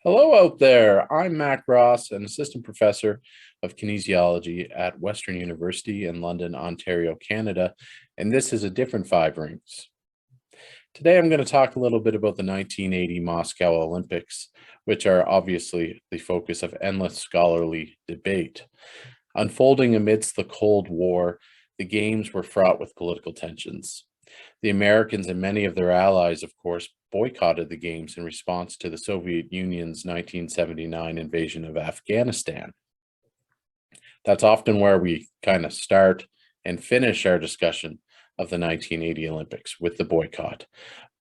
Hello out there. I'm Mac Ross, an assistant professor of kinesiology at Western University in London, Ontario, Canada, and this is a different Five Rings. Today I'm going to talk a little bit about the 1980 Moscow Olympics, which are obviously the focus of endless scholarly debate. Unfolding amidst the Cold War, the Games were fraught with political tensions. The Americans and many of their allies, of course, boycotted the Games in response to the Soviet Union's 1979 invasion of Afghanistan. That's often where we kind of start and finish our discussion of the 1980 Olympics with the boycott.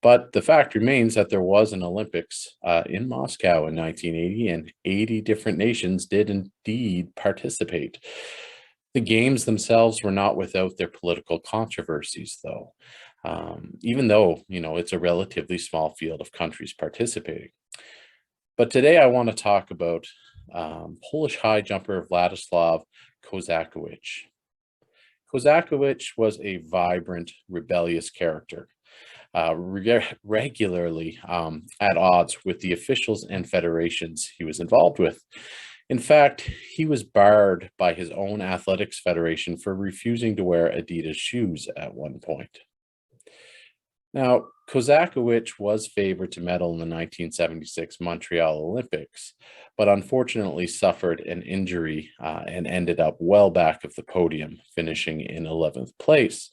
But the fact remains that there was an Olympics in Moscow in 1980, and 80 different nations did indeed participate. The Games themselves were not without their political controversies, though, even though, it's a relatively small field of countries participating. But today I want to talk about Polish high jumper Władysław Kozakiewicz. Kozakiewicz was a vibrant, rebellious character, regularly at odds with the officials and federations he was involved with. In fact, he was barred by his own athletics federation for refusing to wear Adidas shoes at one point. Now, Kozakiewicz was favored to medal in the 1976 Montreal Olympics, but unfortunately suffered an injury and ended up well back of the podium, finishing in 11th place.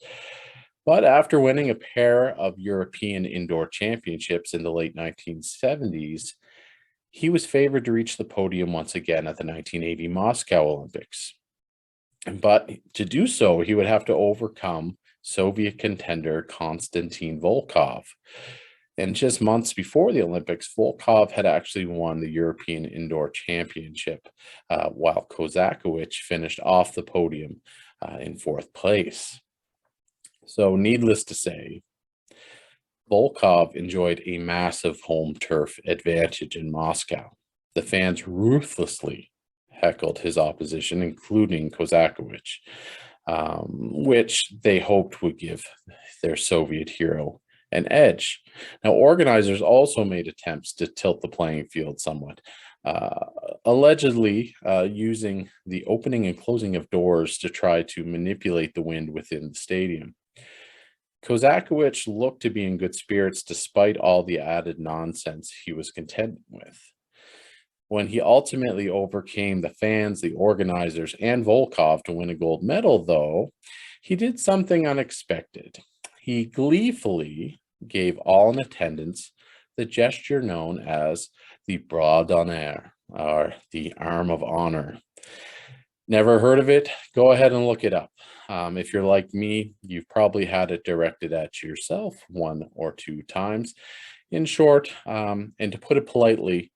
But after winning a pair of European indoor championships in the late 1970s, he was favored to reach the podium once again at the 1980 Moscow Olympics. But to do so, he would have to overcome Soviet contender Konstantin Volkov. And just months before the Olympics, Volkov had actually won the European Indoor Championship, while Kozakiewicz finished off the podium in fourth place. So needless to say, Volkov enjoyed a massive home turf advantage in Moscow. The fans ruthlessly heckled his opposition, including Kozakiewicz, which they hoped would give their Soviet hero an edge. Now, organizers also made attempts to tilt the playing field somewhat, allegedly using the opening and closing of doors to try to manipulate the wind within the stadium. Kozakiewicz looked to be in good spirits despite all the added nonsense he was contending with. When he ultimately overcame the fans, the organizers, and Volkov to win a gold medal, though, he did something unexpected. He gleefully gave all in attendance the gesture known as the bras d'honneur, or the arm of honor. Never heard of it? Go ahead and look it up. If you're like me, you've probably had it directed at yourself one or two times. In short, and to put it politely,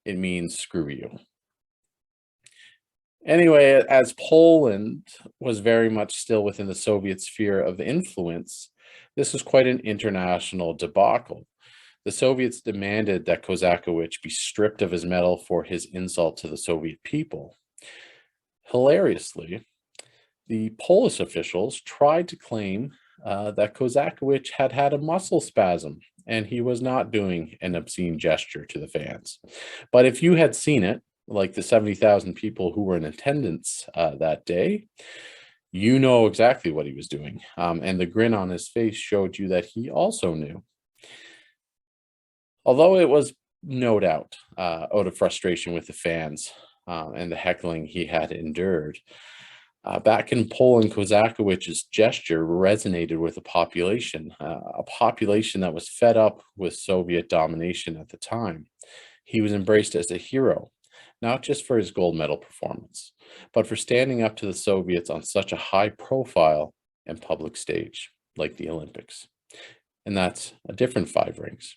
it means screw you. Anyway, as Poland was very much still within the Soviet sphere of influence, this was quite an international debacle. The Soviets demanded that Kozakiewicz be stripped of his medal for his insult to the Soviet people. Hilariously, the Polish officials tried to claim that Kozakiewicz had had a muscle spasm and he was not doing an obscene gesture to the fans. But if you had seen it, like the 70,000 people who were in attendance that day, you know exactly what he was doing. And the grin on his face showed you that he also knew. Although it was no doubt out of frustration with the fans and the heckling he had endured, back in Poland, Kozakiewicz's gesture resonated with a population that was fed up with Soviet domination at the time. He was embraced as a hero, not just for his gold medal performance, but for standing up to the Soviets on such a high profile and public stage like the Olympics. And that's a different Five Rings.